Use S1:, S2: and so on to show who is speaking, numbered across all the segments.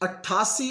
S1: 88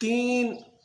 S1: 3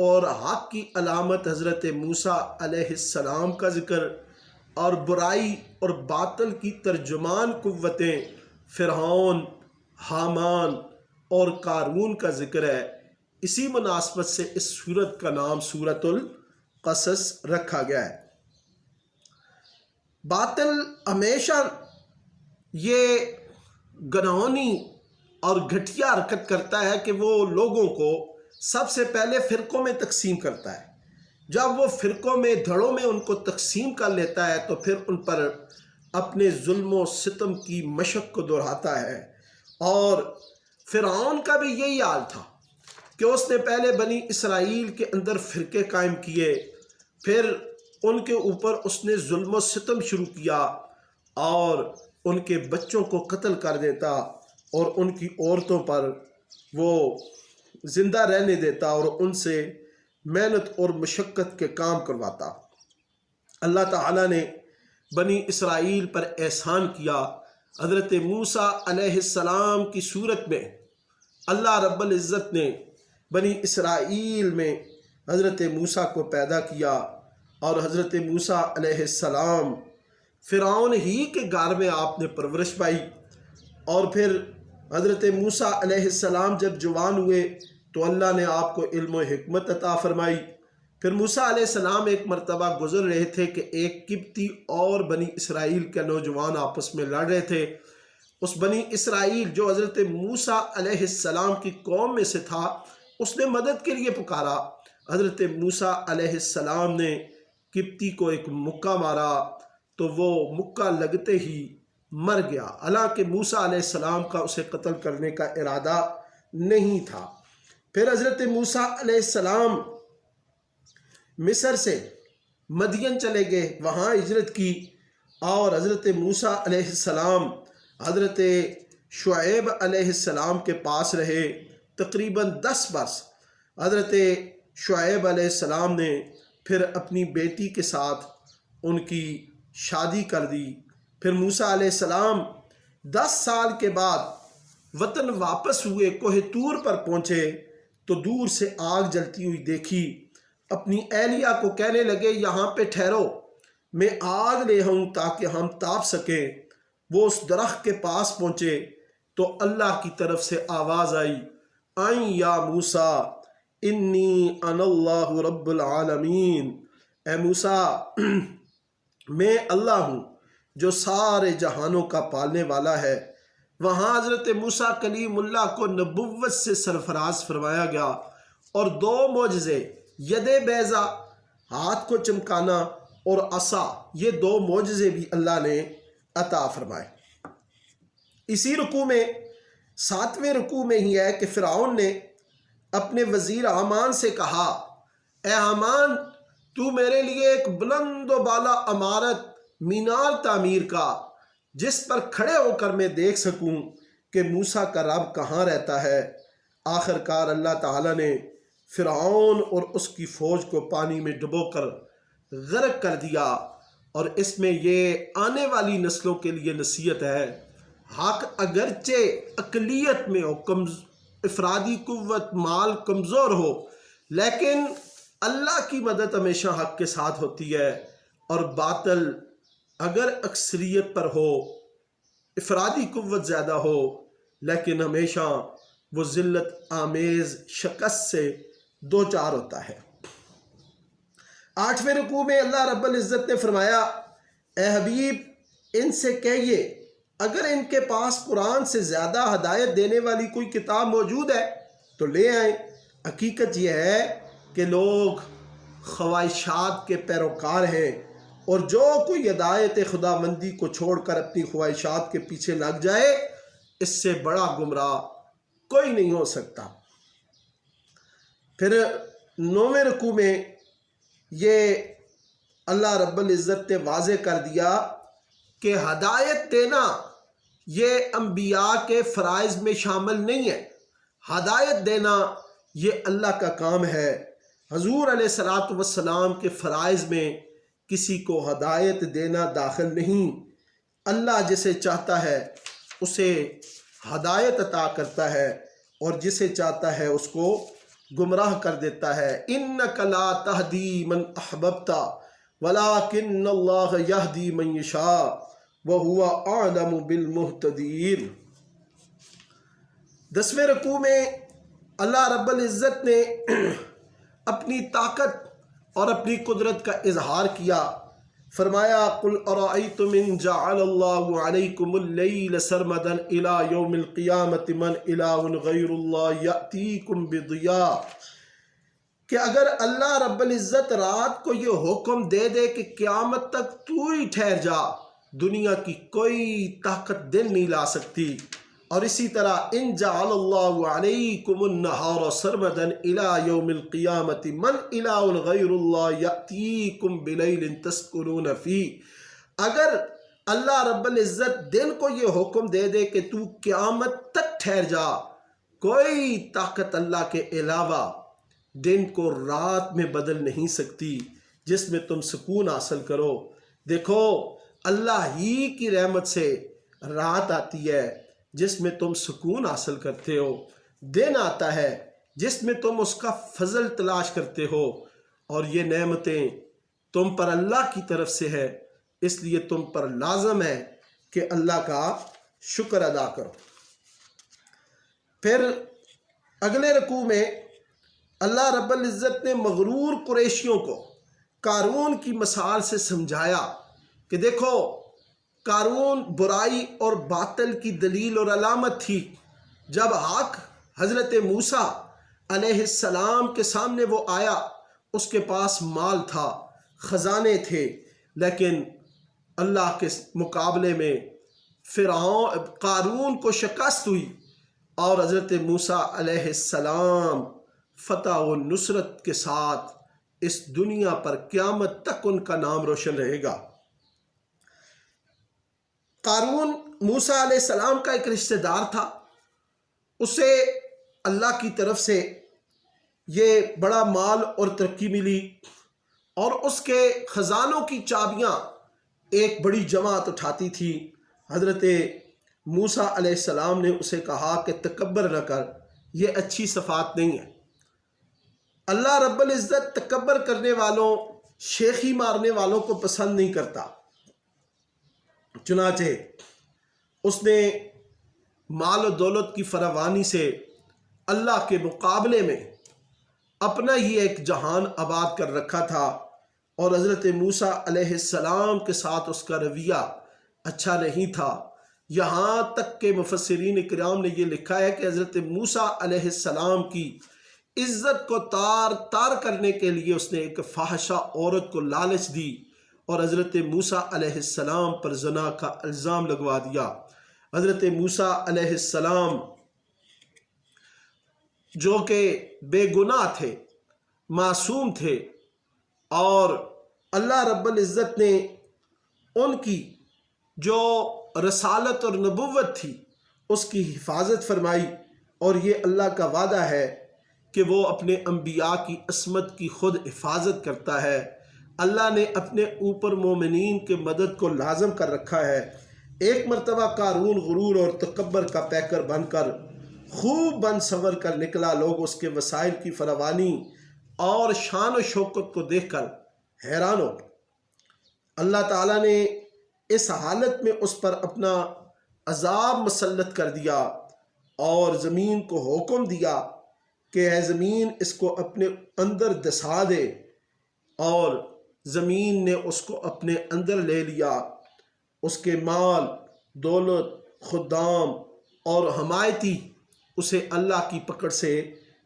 S1: اور حق کی علامت حضرت موسیٰ علیہ السلام کا ذکر اور برائی اور باطل کی ترجمان قوتیں فرعون، حامان اور قارون کا ذکر ہے۔ اسی مناسبت سے اس سورت کا نام سورۃ القصص رکھا گیا ہے۔ باطل ہمیشہ یہ گناہونی اور گھٹیا حرکت کرتا ہے کہ وہ لوگوں کو سب سے پہلے فرقوں میں تقسیم کرتا ہے۔ جب وہ فرقوں میں، دھڑوں میں ان کو تقسیم کر لیتا ہے تو پھر ان پر اپنے ظلم و ستم کی مشق کو دہراتا ہے۔ اور فرعون کا بھی یہی حال تھا کہ اس نے پہلے بنی اسرائیل کے اندر فرقے قائم کیے، پھر ان کے اوپر اس نے ظلم و ستم شروع کیا اور ان کے بچوں کو قتل کر دیتا اور ان کی عورتوں پر وہ زندہ رہنے دیتا اور ان سے محنت اور مشقت کے کام کرواتا۔ اللہ تعالیٰ نے بنی اسرائیل پر احسان کیا۔ حضرت موسیٰ علیہ السلام کی صورت میں اللہ رب العزت نے بنی اسرائیل میں حضرت موسیٰ کو پیدا کیا، اور حضرت موسیٰ علیہ السلام فرعون ہی کے گھر میں آپ نے پرورش پائی۔ اور پھر حضرت موسیٰ علیہ السلام جب جوان ہوئے تو اللہ نے آپ کو علم و حکمت عطا فرمائی۔ پھر موسیٰ علیہ السلام ایک مرتبہ گزر رہے تھے کہ ایک قبطی اور بنی اسرائیل کے نوجوان آپس میں لڑ رہے تھے۔ اس بنی اسرائیل جو حضرت موسیٰ علیہ السلام کی قوم میں سے تھا، اس نے مدد کے لیے پکارا۔ حضرت موسیٰ علیہ السلام نے قبطی کو ایک مکہ مارا تو وہ مکہ لگتے ہی مر گیا، حالانکہ موسیٰ علیہ السلام کا اسے قتل کرنے کا ارادہ نہیں تھا۔ پھر حضرت موسیٰ علیہ السلام مصر سے مدین چلے گئے، وہاں ہجرت کی، اور حضرت موسیٰ علیہ السلام حضرت شعیب علیہ السلام کے پاس رہے تقریباً 10 برس۔ حضرت شعیب علیہ السلام نے پھر اپنی بیٹی کے ساتھ ان کی شادی کر دی۔ پھر موسیٰ علیہ السلام 10 سال کے بعد وطن واپس ہوئے، کوہ طور پر پہنچے تو دور سے آگ جلتی ہوئی دیکھی۔ اپنی اہلیہ کو کہنے لگے یہاں پہ ٹھہرو، میں آگ لے آؤں تاکہ ہم تاپ سکیں۔ وہ اس درخت کے پاس پہنچے تو اللہ کی طرف سے آواز آئی، آئیں یا موسیٰ انی انا اللہ رب العالمین، اے موسیٰ میں اللہ ہوں جو سارے جہانوں کا پالنے والا ہے۔ وہاں حضرت موسیٰ کلیم اللہ کو نبوت سے سرفراز فرمایا گیا، اور 2 معجزے، ید بیضا ہاتھ کو چمکانا اور عصا، یہ 2 معجزے بھی اللہ نے عطا فرمائے۔ اسی رکوع میں 7ویں رکوع میں ہی ہے کہ فرعون نے اپنے وزیر حامان سے کہا، اے حامان تو میرے لیے ایک بلند و بالا عمارت، مینار تعمیر کا، جس پر کھڑے ہو کر میں دیکھ سکوں کہ موسیٰ کا رب کہاں رہتا ہے۔ آخر کار اللہ تعالیٰ نے فرعون اور اس کی فوج کو پانی میں ڈبو کر غرق کر دیا۔ اور اس میں یہ آنے والی نسلوں کے لیے نصیحت ہے، حق اگرچہ اقلیت میں ہو، افرادی قوت مال کمزور ہو، لیکن اللہ کی مدد ہمیشہ حق کے ساتھ ہوتی ہے، اور باطل اگر اکثریت پر ہو، افرادی قوت زیادہ ہو، لیکن ہمیشہ وہ ذلت آمیز شکست سے دوچار ہوتا ہے۔ 8ویں رکوع میں اللہ رب العزت نے فرمایا، اے حبیب ان سے کہیے اگر ان کے پاس قرآن سے زیادہ ہدایت دینے والی کوئی کتاب موجود ہے تو لے آئیں۔ حقیقت یہ ہے کہ لوگ خواہشات کے پیروکار ہیں، اور جو کوئی ہدایت خدا مندی کو چھوڑ کر اپنی خواہشات کے پیچھے لگ جائے، اس سے بڑا گمراہ کوئی نہیں ہو سکتا۔ پھر 9ویں رکوع میں یہ اللہ رب العزت نے واضح کر دیا کہ ہدایت دینا یہ انبیاء کے فرائض میں شامل نہیں ہے، ہدایت دینا یہ اللہ کا کام ہے۔ حضور علیہ الصلوۃ والسلام کے فرائض میں کسی کو ہدایت دینا داخل نہیں۔ اللہ جسے چاہتا ہے اسے ہدایت عطا کرتا ہے، اور جسے چاہتا ہے اس کو گمراہ کر دیتا ہے۔ انک لا تہدی من احببت ولکن اللہ یہدی من یشاء وہو اعلم بالمہتدین۔ 10ویں رکوع میں اللہ رب العزت نے اپنی طاقت اور اپنی قدرت کا اظہار کیا۔ فرمایا قل ارأیتم ان جعل اللہ علیکم اللیل سرمدا الی یوم القیامت من الہ غیر اللہ یأتیکم بضیاء، کہ اگر اللہ رب العزت رات کو یہ حکم دے دے کہ قیامت تک تو ہی ٹھہر جا، دنیا کی کوئی طاقت دن نہیں لا سکتی۔ اور اسی طرح ان جعل اللہ علیکم النہار سرمدا الی یوم القیامت من الہ غیر اللہ یأتیکم بلیل تسکنون فیہ، اگر اللہ رب العزت دن کو یہ حکم دے دے کہ تو قیامت تک ٹھہر جا، کوئی طاقت اللہ کے علاوہ دن کو رات میں بدل نہیں سکتی جس میں تم سکون حاصل کرو۔ دیکھو اللہ ہی کی رحمت سے رات آتی ہے جس میں تم سکون حاصل کرتے ہو، دن آتا ہے جس میں تم اس کا فضل تلاش کرتے ہو، اور یہ نعمتیں تم پر اللہ کی طرف سے ہے، اس لیے تم پر لازم ہے کہ اللہ کا شکر ادا کرو۔ پھر اگلے رکوع میں اللہ رب العزت نے مغرور قریشیوں کو قارون کی مثال سے سمجھایا کہ دیکھو قارون برائی اور باطل کی دلیل اور علامت تھی۔ جب حق حضرت موسیٰ علیہ السلام کے سامنے وہ آیا، اس کے پاس مال تھا، خزانے تھے، لیکن اللہ کے مقابلے میں قارون کو شکست ہوئی، اور حضرت موسیٰ علیہ السلام فتح و نصرت کے ساتھ اس دنیا پر قیامت تک ان کا نام روشن رہے گا۔ قارون موسیٰ علیہ السلام کا ایک رشتہ دار تھا، اسے اللہ کی طرف سے یہ بڑا مال اور ترقی ملی، اور اس کے خزانوں کی چابیاں ایک بڑی جماعت اٹھاتی تھی۔ حضرت موسیٰ علیہ السلام نے اسے کہا کہ تکبر نہ کر، یہ اچھی صفات نہیں ہے۔ اللہ رب العزت تکبر کرنے والوں، شیخی مارنے والوں کو پسند نہیں کرتا۔ چنانچہ اس نے مال و دولت کی فراوانی سے اللہ کے مقابلے میں اپنا ہی ایک جہان آباد کر رکھا تھا، اور حضرت موسیٰ علیہ السلام کے ساتھ اس کا رویہ اچھا نہیں تھا۔ یہاں تک کہ مفسرین کرام نے یہ لکھا ہے کہ حضرت موسیٰ علیہ السلام کی عزت کو تار تار کرنے کے لیے اس نے ایک فاحشہ عورت کو لالچ دی، اور حضرت موسیٰ علیہ السلام پر زنا کا الزام لگوا دیا۔ حضرت موسیٰ علیہ السلام جو کہ بے گناہ تھے، معصوم تھے، اور اللہ رب العزت نے ان کی جو رسالت اور نبوت تھی اس کی حفاظت فرمائی، اور یہ اللہ کا وعدہ ہے کہ وہ اپنے انبیاء کی عصمت کی خود حفاظت کرتا ہے۔ اللہ نے اپنے اوپر مومنین کے مدد کو لازم کر رکھا ہے۔ ایک مرتبہ قارون غرور اور تکبر کا پیکر بن کر خوب بن سنور کر نکلا، لوگ اس کے وسائل کی فراوانی اور شان و شوکت کو دیکھ کر حیران ہو گئے۔ اللہ تعالیٰ نے اس حالت میں اس پر اپنا عذاب مسلط کر دیا، اور زمین کو حکم دیا کہ اے زمین اس کو اپنے اندر دسا دے، اور زمین نے اس کو اپنے اندر لے لیا۔ اس کے مال، دولت، خدام اور حمایتی اسے اللہ کی پکڑ سے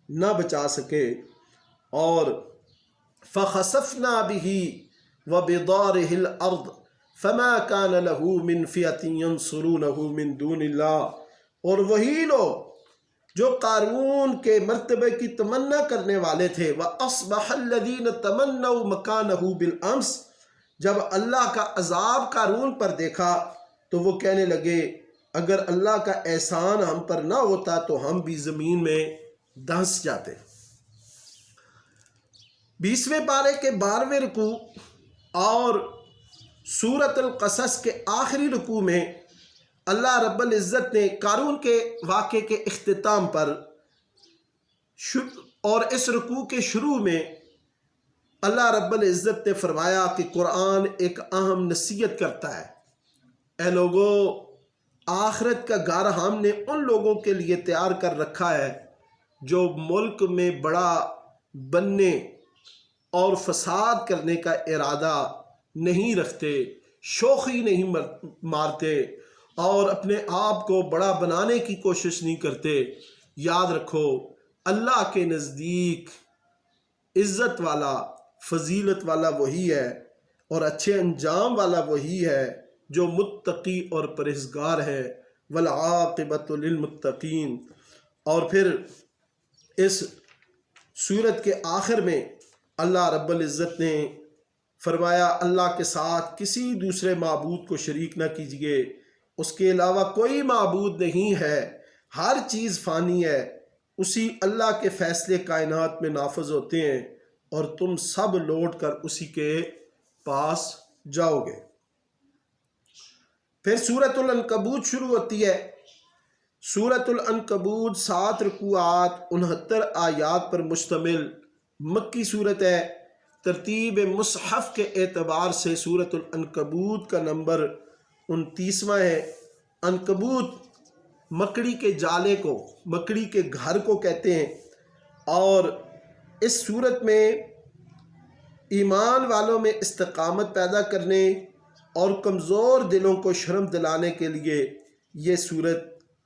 S1: نہ بچا سکے۔ اور فَخَسَفْنَا بِهِ وَبِدَارِهِ الْأَرْضِ فَمَا كَانَ لَهُ مِنْ فِئَةٍ يَنْصُرُونَهُ مِنْ دُونِ اللَّهِ، اور وہی لوگ جو قارون کے مرتبے کی تمنا کرنے والے تھے، وَأَصْبَحَ الَّذِينَ تَمَنَّوْا مَكَانَهُ بِالْأَمْسِ، جب اللہ کا عذاب قارون پر دیکھا تو وہ کہنے لگے اگر اللہ کا احسان ہم پر نہ ہوتا تو ہم بھی زمین میں دھنس جاتے۔ 20ویں پارے کے 12ویں رکوع اور سورۃ القصص کے آخری رکوع میں اللہ رب العزت نے قارون کے واقعے کے اختتام پر اور اس رکوع کے شروع میں اللہ رب العزت نے فرمایا کہ قرآن ایک اہم نصیحت کرتا ہے، اے لوگو آخرت کا گھر ہم نے ان لوگوں کے لیے تیار کر رکھا ہے جو ملک میں بڑا بننے اور فساد کرنے کا ارادہ نہیں رکھتے، شوخی نہیں مارتے اور اپنے آپ کو بڑا بنانے کی کوشش نہیں کرتے۔ یاد رکھو اللہ کے نزدیک عزت والا، فضیلت والا وہی ہے اور اچھے انجام والا وہی ہے جو متقی اور پرہیزگار ہے، والعاقبۃ للمتقین۔ اور پھر اس سورت کے آخر میں اللہ رب العزت نے فرمایا اللہ کے ساتھ کسی دوسرے معبود کو شریک نہ کیجیے، اس کے علاوہ کوئی معبود نہیں ہے، ہر چیز فانی ہے، اسی اللہ کے فیصلے کائنات میں نافذ ہوتے ہیں اور تم سب لوٹ کر اسی کے پاس جاؤ گے۔ پھر سورۃ العنکبوت شروع ہوتی ہے۔ سورۃ العنکبوت 7 رکوعات 69 آیات پر مشتمل مکی صورت ہے۔ ترتیب مصحف کے اعتبار سے سورۃ العنکبوت کا نمبر 29واں ہے۔ عنکبوت مکڑی کے جالے کو، مکڑی کے گھر کو کہتے ہیں، اور اس صورت میں ایمان والوں میں استقامت پیدا کرنے اور کمزور دلوں کو شرم دلانے کے لیے یہ صورت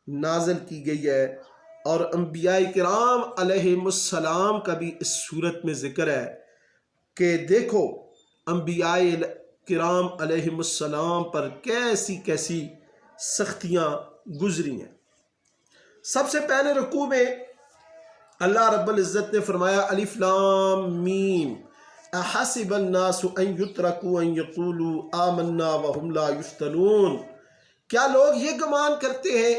S1: نازل کی گئی ہے، اور انبیاء کرام علیہم السلام کا بھی اس صورت میں ذکر ہے کہ دیکھو انبیاء کرام علیہم السلام پر کیسی کیسی سختیاں گزری ہیں۔ سب سے پہلے رکوع میں اللہ رب العزت نے فرمایا الف لام میم احسب الناس ان یترکوا ان یقولوا آمنا وهم لا یفتنون۔ کیا لوگ یہ گمان کرتے ہیں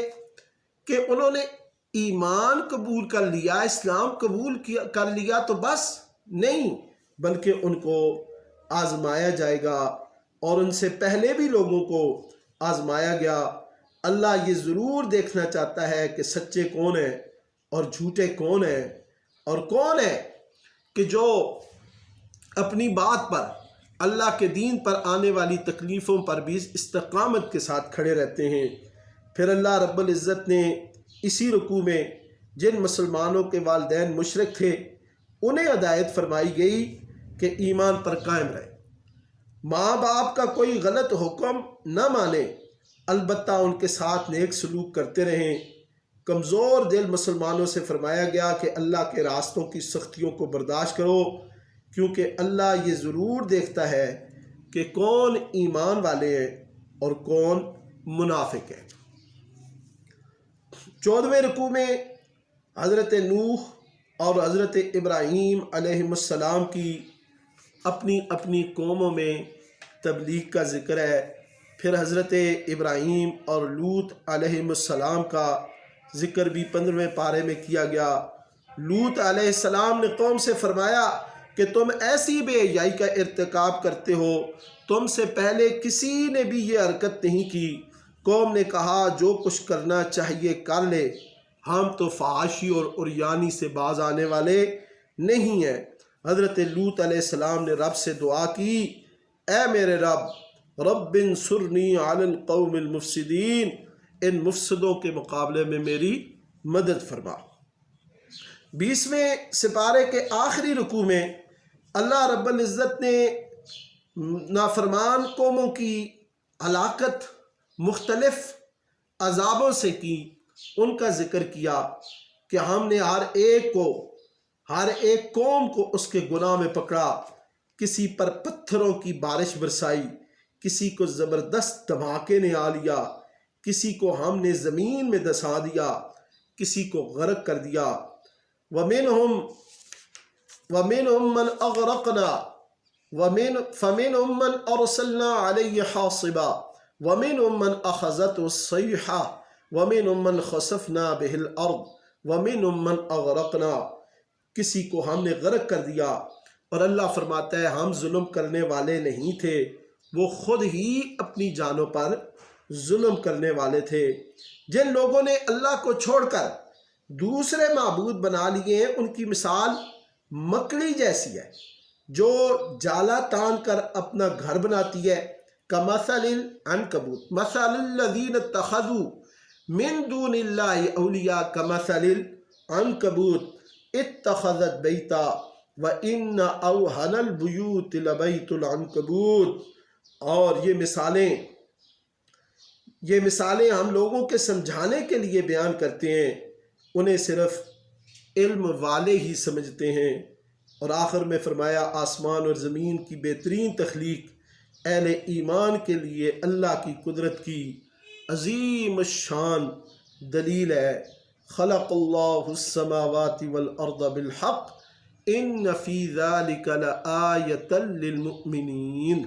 S1: کہ انہوں نے ایمان قبول کر لیا، اسلام قبول کر لیا تو بس؟ نہیں، بلکہ ان کو آزمایا جائے گا، اور ان سے پہلے بھی لوگوں کو آزمایا گیا۔ اللہ یہ ضرور دیکھنا چاہتا ہے کہ سچے کون ہیں اور جھوٹے کون ہیں، اور کون ہے کہ جو اپنی بات پر، اللہ کے دین پر آنے والی تکلیفوں پر بھی استقامت کے ساتھ کھڑے رہتے ہیں۔ پھر اللہ رب العزت نے اسی رکوع میں جن مسلمانوں کے والدین مشرک تھے انہیں ہدایت فرمائی گئی کہ ایمان پر قائم رہے، ماں باپ کا کوئی غلط حکم نہ مانے، البتہ ان کے ساتھ نیک سلوک کرتے رہیں۔ کمزور دل مسلمانوں سے فرمایا گیا کہ اللہ کے راستوں کی سختیوں کو برداشت کرو، کیونکہ اللہ یہ ضرور دیکھتا ہے کہ کون ایمان والے ہیں اور کون منافق ہیں۔ 14ویں رکوع میں حضرت نوح اور حضرت ابراہیم علیہم السلام کی اپنی اپنی قوموں میں تبلیغ کا ذکر ہے۔ پھر حضرت ابراہیم اور لوط علیہم السلام کا ذکر بھی 15ویں پارے میں کیا گیا۔ لوط علیہ السلام نے قوم سے فرمایا کہ تم ایسی بے حیائی کا ارتکاب کرتے ہو، تم سے پہلے کسی نے بھی یہ حرکت نہیں کی۔ قوم نے کہا جو کچھ کرنا چاہیے کر لے، ہم تو فحاشی اور عریانی سے باز آنے والے نہیں ہیں۔ حضرت لوط علیہ السلام نے رب سے دعا کی، اے میرے رب انصرنی علی القوم المفسدین، ان مفسدوں کے مقابلے میں میری مدد فرما۔ 20ویں سپارے کے آخری رکوع میں اللہ رب العزت نے نافرمان قوموں کی ہلاکت مختلف عذابوں سے کی، ان کا ذکر کیا کہ ہم نے ہر ایک قوم کو اس کے گناہ میں پکڑا، کسی پر پتھروں کی بارش برسائی، کسی کو زبردست دھماکے نے آ لیا، کسی کو ہم نے زمین میں دسا دیا، کسی کو غرق کر دیا۔ وَمِنْهُمْ مَنْ أَغْرَقْنَا فَمِنْهُمْ مَنْ أَرْسَلْنَا عَلَيْهِ حَاصِبًا وَمِنْهُمْ مَنْ أَخَذَتْهُ الصَّيْحَةُ وَمِنْهُمْ مَنْ خَسَفْنَا بِهِ الْأَرْضَ وَمِنْهُمْ مَنْ أَغْرَقْنَا۔ کسی کو ہم نے غرق کر دیا، اور اللہ فرماتا ہے ہم ظلم کرنے والے نہیں تھے، وہ خود ہی اپنی جانوں پر ظلم کرنے والے تھے۔ جن لوگوں نے اللہ کو چھوڑ کر دوسرے معبود بنا لیے ہیں، ان کی مثال مکڑی جیسی ہے جو جالا تان کر اپنا گھر بناتی ہے. کمثل العنکبوت مثل الذین اتخذوا من دون اللہ اولیاء کمثل العنکبوت اتخذت بیتا وَإِنَّ أَوْهَنَ الْبُيُوتِ لَبَيْتُ الْعَنْكَبُوتِ. اور یہ مثالیں ہم لوگوں کے سمجھانے کے لیے بیان کرتے ہیں، انہیں صرف علم والے ہی سمجھتے ہیں. اور آخر میں فرمایا آسمان اور زمین کی بہترین تخلیق اہل ایمان کے لیے اللہ کی قدرت کی عظیم الشان دلیل ہے. خلق اللہ السماوات والارض بالحق ان فی ذلک لآیۃ للمؤمنین.